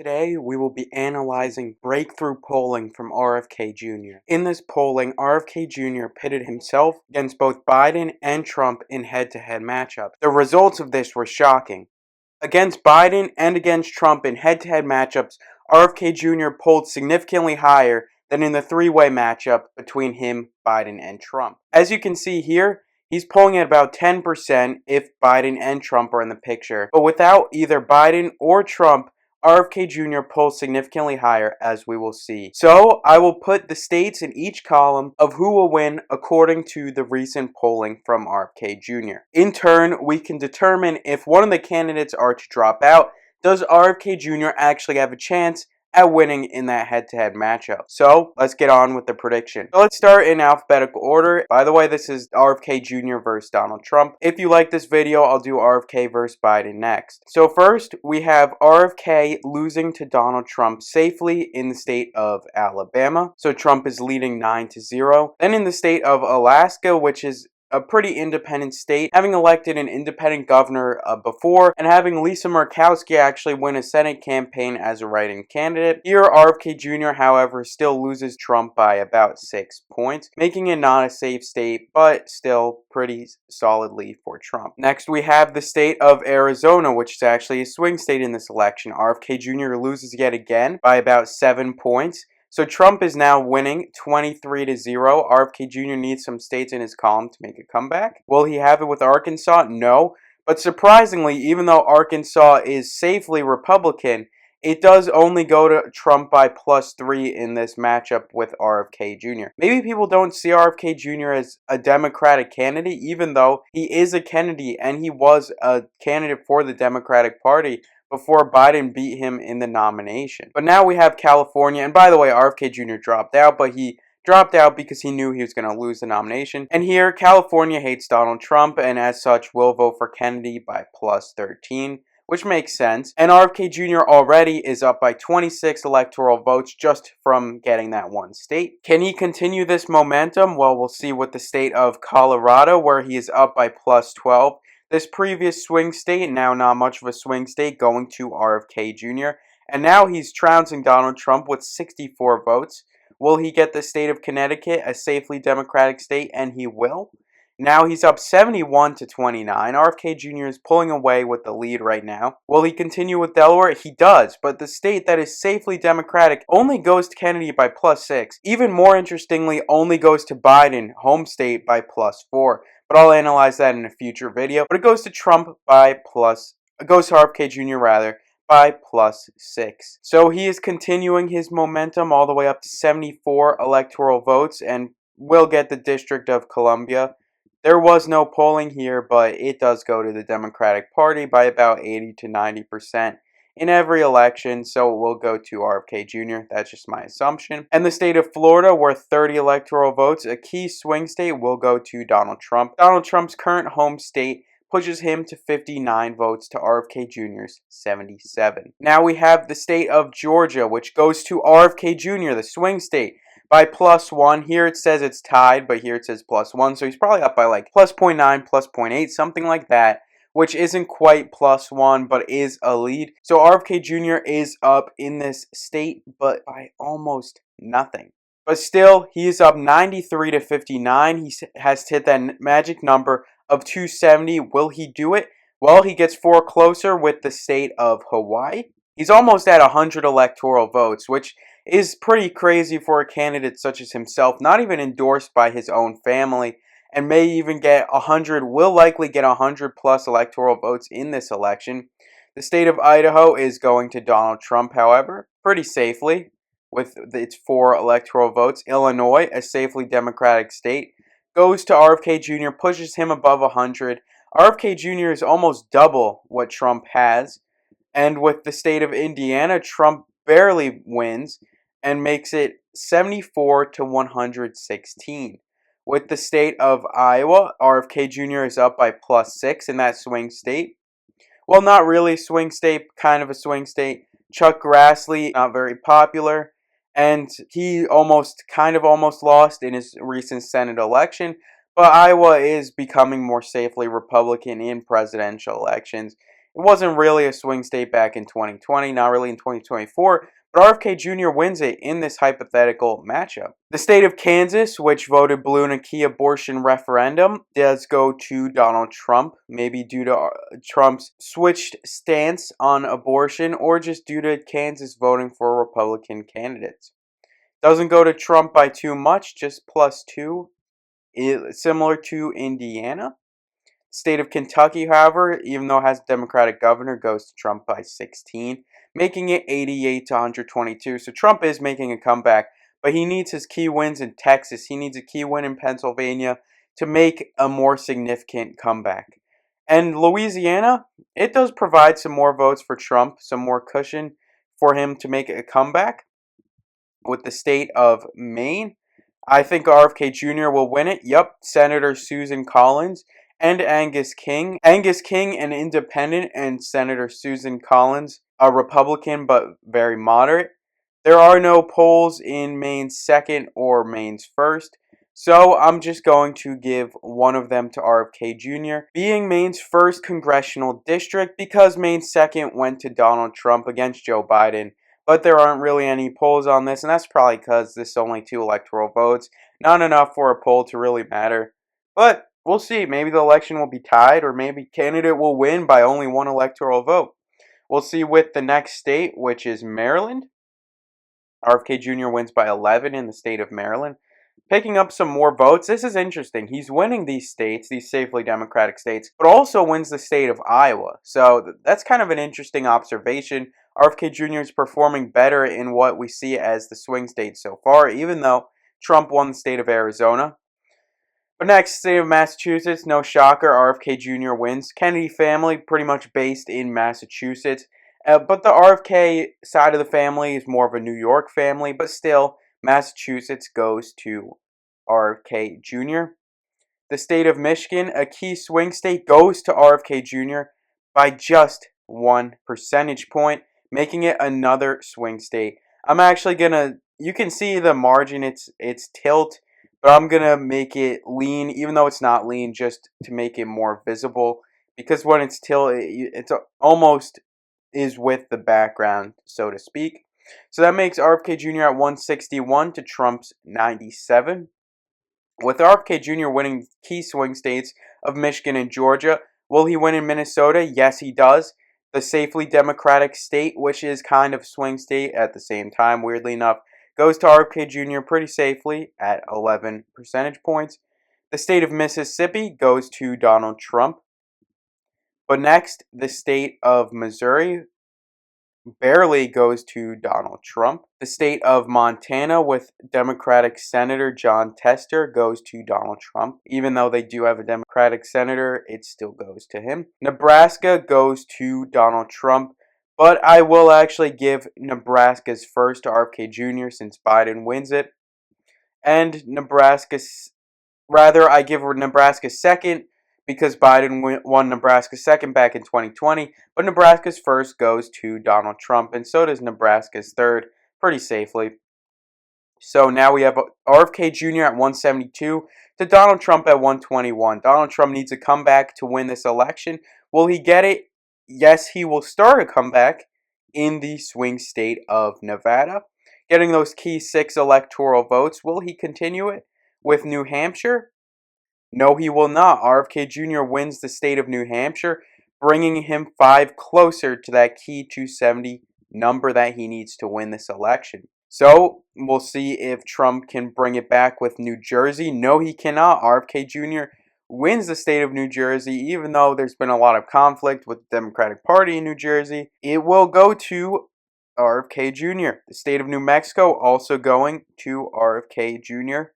Today, we will be analyzing breakthrough polling from RFK Jr. In this polling, RFK Jr. pitted himself against both Biden and Trump in head-to-head matchups. The results of this were shocking. Against Biden and against Trump in head-to-head matchups, RFK Jr. polled significantly higher than in the three-way matchup between him, Biden, and Trump. As you can see here, he's polling at about 10% if Biden and Trump are in the picture. But without either Biden or Trump, RFK Jr. polls significantly higher, as we will see. So, I will put the states in each column of who will win according to the recent polling from RFK Jr. In turn, we can determine if one of the candidates are to drop out. Does RFK Jr. actually have a chance at winning in that head-to-head matchup? So, let's get on with the prediction. So let's start in alphabetical order. By the way, this is RFK Jr. versus Donald Trump. If you like this video, I'll do RFK versus Biden next. So first, we have RFK losing to Donald Trump safely in the state of Alabama. So Trump is leading 9-0. Then in the state of Alaska, which is a pretty independent state, having elected an independent governor before, and having Lisa Murkowski actually win a Senate campaign as a write-in candidate. Here, RFK Jr., however, still loses Trump by about 6 points, making it not a safe state, but still pretty solidly for Trump. Next, we have the state of Arizona, which is actually a swing state in this election. RFK Jr. loses yet again by about 7 points. So Trump is now winning 23-0. RFK Jr. needs some states in his column to make a comeback. Will he have it with Arkansas? No. But surprisingly, even though Arkansas is safely Republican, it does only go to Trump by +3 in this matchup with RFK Jr. Maybe people don't see RFK Jr. as a Democratic candidate, even though he is a Kennedy and he was a candidate for the Democratic Party before Biden beat him in the nomination. But now we have California, and by the way, RFK Jr. dropped out, but he dropped out because he knew he was going to lose the nomination. And here, California hates Donald Trump, and as such, will vote for Kennedy by +13, which makes sense. And RFK Jr. already is up by 26 electoral votes just from getting that one state. Can he continue this momentum? Well, we'll see with the state of Colorado, where he is up by +12. This previous swing state, now not much of a swing state, going to RFK Jr. And now he's trouncing Donald Trump with 64 votes. Will he get the state of Connecticut, a safely Democratic state? And he will. Now he's up 71-29. RFK Jr. is pulling away with the lead right now. Will he continue with Delaware? He does, but the state that is safely Democratic only goes to Kennedy by +6. Even more interestingly, only goes to Biden, home state, by +4. But I'll analyze that in a future video. But it goes to Trump by it goes to RFK Jr. rather, by +6. So he is continuing his momentum all the way up to 74 electoral votes and will get the District of Columbia. There was no polling here, but it does go to the Democratic Party by about 80 to 90% in every election, so it will go to RFK Jr. That's just my assumption. And the state of Florida, where 30 electoral votes, a key swing state, will go to Donald Trump. Donald Trump's current home state pushes him to 59 votes to RFK Jr.'s 77. Now we have the state of Georgia, which goes to RFK Jr., the swing state, by +1. Here it says it's tied, but here it says +1. So he's probably up by like +0.9, +0.8, something like that, which isn't quite +1, but is a lead. So RFK Jr. is up in this state, but by almost nothing. But still, he is up 93-59. He has hit that magic number of 270. Will he do it? Well, he gets 4 closer with the state of Hawaii. He's almost at 100 electoral votes, which is pretty crazy for a candidate such as himself, not even endorsed by his own family, and may even get 100, will likely get 100+ electoral votes in this election. The state of Idaho is going to Donald Trump, however, pretty safely, with its 4 electoral votes. Illinois, a safely Democratic state, goes to RFK Jr., pushes him above 100. RFK Jr. is almost double what Trump has. And with the state of Indiana, Trump barely wins and makes it 74-116. With the state of Iowa, RFK Jr. is up by +6 in that swing state. Well, not really a swing state, kind of a swing state. Chuck Grassley, not very popular. And he almost lost in his recent Senate election. But Iowa is becoming more safely Republican in presidential elections. It wasn't really a swing state back in 2020, not really in 2024, but RFK Jr. wins it in this hypothetical matchup. The state of Kansas, which voted blue in a key abortion referendum, does go to Donald Trump, maybe due to Trump's switched stance on abortion or just due to Kansas voting for Republican candidates. Doesn't go to Trump by too much, just +2, similar to Indiana. State of Kentucky, however, even though it has a Democratic governor, goes to Trump by 16, making it 88 to 122. So Trump is making a comeback, but he needs his key wins in Texas. He needs a key win in Pennsylvania to make a more significant comeback. And Louisiana, it does provide some more votes for Trump, some more cushion for him to make a comeback. With the state of Maine, I think RFK Jr. will win it. Yep, Senator Susan Collins and Angus King. Angus King, an independent, and Senator Susan Collins, a Republican but very moderate. There are no polls in Maine's second or Maine's first, so I'm just going to give one of them to RFK Jr., being Maine's first congressional district because Maine's second went to Donald Trump against Joe Biden. But there aren't really any polls on this, and that's probably because this is only 2 electoral votes. Not enough for a poll to really matter. But we'll see. Maybe the election will be tied, or maybe candidate will win by only 1 electoral vote. We'll see with the next state, which is Maryland. RFK Jr. wins by 11 in the state of Maryland, picking up some more votes. This is interesting. He's winning these states, these safely Democratic states, but also wins the state of Iowa. So that's kind of an interesting observation. RFK Jr. is performing better in what we see as the swing states so far, even though Trump won the state of Arizona. But next, state of Massachusetts, no shocker, RFK Jr. wins. Kennedy family, pretty much based in Massachusetts. But the RFK side of the family is more of a New York family, but still, Massachusetts goes to RFK Jr. The state of Michigan, a key swing state, goes to RFK Jr. by just 1 percentage point, making it another swing state. I'm actually gonna, you can see the margin, it's tilt, but I'm gonna make it lean, even though it's not lean, just to make it more visible. Because when it's tilt, it's almost is with the background, so to speak. So that makes RFK Jr. at 161 to Trump's 97. With RFK Jr. winning key swing states of Michigan and Georgia, will he win in Minnesota? Yes, he does. The safely Democratic state, which is kind of swing state at the same time, weirdly enough, goes to RFK Jr. pretty safely at 11 percentage points. The state of Mississippi goes to Donald Trump. But next, the state of Missouri barely goes to Donald Trump. The state of Montana with Democratic Senator Jon Tester goes to Donald Trump. Even though they do have a Democratic senator, it still goes to him. Nebraska goes to Donald Trump. But I will actually give Nebraska's first to RFK Jr. since Biden wins it. And I give Nebraska second because Biden won Nebraska's second back in 2020, but Nebraska's first goes to Donald Trump, and so does Nebraska's third, pretty safely. So now we have RFK Jr. at 172 to Donald Trump at 121. Donald Trump needs a comeback to win this election. Will he get it? Yes, he will start a comeback in the swing state of Nevada, getting those key 6 electoral votes. Will he continue it with New Hampshire? No, he will not. RFK Jr. wins the state of New Hampshire, bringing him 5 closer to that key 270 number that he needs to win this election. So, we'll see if Trump can bring it back with New Jersey. No, he cannot. RFK Jr. wins the state of New Jersey, even though there's been a lot of conflict with the Democratic Party in New Jersey. It will go to RFK Jr. The state of New Mexico also going to RFK Jr.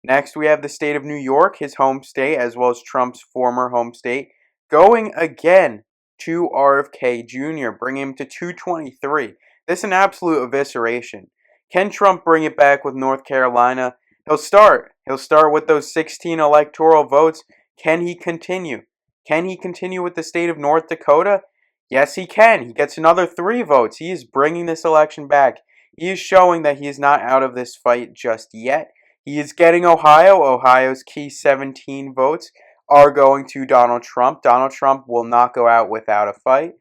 Next, we have the state of New York, his home state, as well as Trump's former home state, going again to RFK Jr., bringing him to 223. This is an absolute evisceration. Can Trump bring it back with North Carolina? He'll start. He'll start with those 16 electoral votes. Can he continue? Can he continue with the state of North Dakota? Yes, he can. He gets another 3 votes. He is bringing this election back. He is showing that he is not out of this fight just yet. He is getting Ohio, Ohio's key 17 votes. are going to Donald Trump. Donald Trump will not go out without a fight.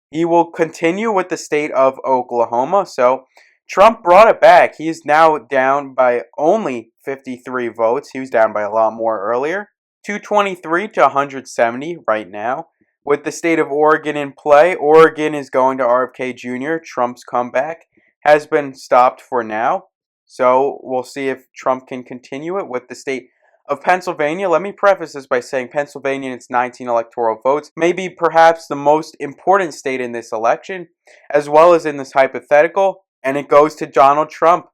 He will continue with the state of Oklahoma. So Trump brought it back. He is now down by only 53 votes. He was down by a lot more earlier. 223 to 170 right now. With the state of Oregon in play, Oregon is going to RFK Jr. Trump's comeback has been stopped for now. So we'll see if Trump can continue it with the state of Pennsylvania. Let me preface this by saying Pennsylvania, it's 19 electoral votes, maybe perhaps the most important state in this election, as well as in this hypothetical, and it goes to Donald Trump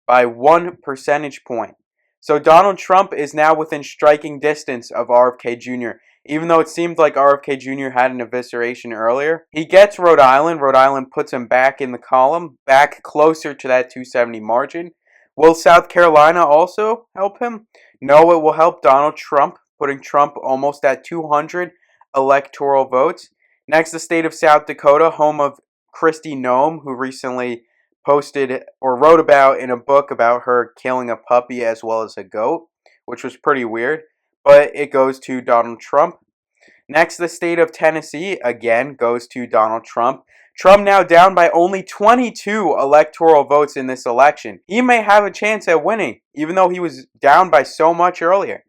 by 1 percentage point. So Donald Trump is now within striking distance of RFK Jr. Even though it seemed like RFK Jr. had an evisceration earlier. He gets Rhode Island. Rhode Island puts him back in the column, back closer to that 270 margin. Will South Carolina also help him? No, it will help Donald Trump, putting Trump almost at 200 electoral votes. Next, the state of South Dakota, home of Kristi Noem, who recently posted or wrote about in a book about her killing a puppy as well as a goat, which was pretty weird, but it goes to Donald Trump. Next, the state of Tennessee, again, goes to Donald Trump. Trump now down by only 22 electoral votes in this election. He may have a chance at winning, even though he was down by so much earlier.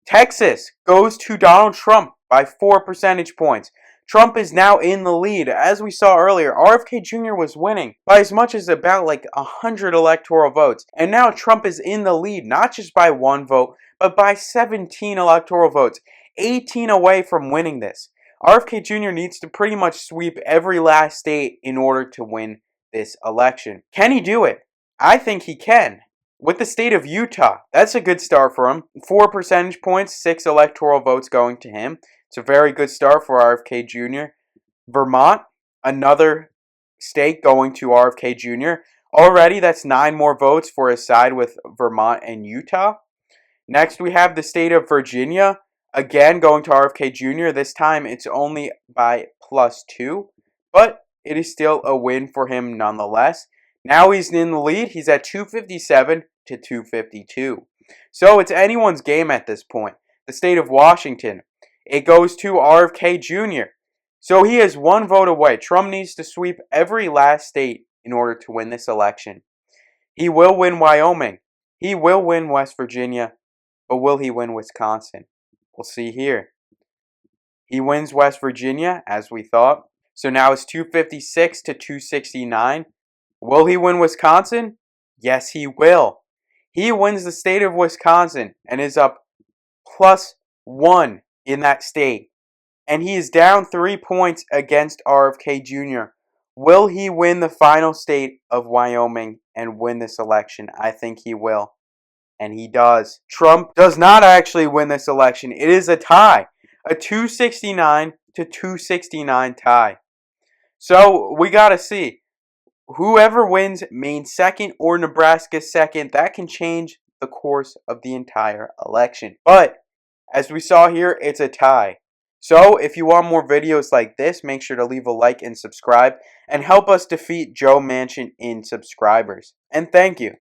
Texas goes to Donald Trump by 4 percentage points. Trump is now in the lead. As we saw earlier, RFK Jr. was winning by as much as about 100 electoral votes. And now Trump is in the lead, not just by 1 vote, but by 17 electoral votes. 18 away from winning this. RFK Jr. needs to pretty much sweep every last state in order to win this election. Can he do it? I think he can. With the state of Utah, that's a good start for him. 4 percentage points, 6 electoral votes going to him. It's a very good start for RFK Jr. Vermont, another state going to RFK Jr. Already, that's 9 more votes for his side with Vermont and Utah. Next, we have the state of Virginia. Again, going to RFK Jr. This time, it's only by +2. But it is still a win for him nonetheless. Now he's in the lead. He's at 257 to 252. So it's anyone's game at this point. The state of Washington. It goes to RFK Jr. So he is 1 vote away. Trump needs to sweep every last state in order to win this election. He will win Wyoming. He will win West Virginia. But will he win Wisconsin? We'll see here. He wins West Virginia, as we thought. So now it's 256 to 269. Will he win Wisconsin? Yes, he will. He wins the state of Wisconsin and is up +1 in that state. And he is down 3 points against RFK Jr. Will he win the final state of Wyoming and win this election? I think he will. And he does. Trump does not actually win this election. It is a tie. A 269 to 269 tie. So we got to see. Whoever wins Maine second or Nebraska second, that can change the course of the entire election. But as we saw here, it's a tie. So if you want more videos like this, make sure to leave a like and subscribe and help us defeat Joe Manchin in subscribers. And thank you.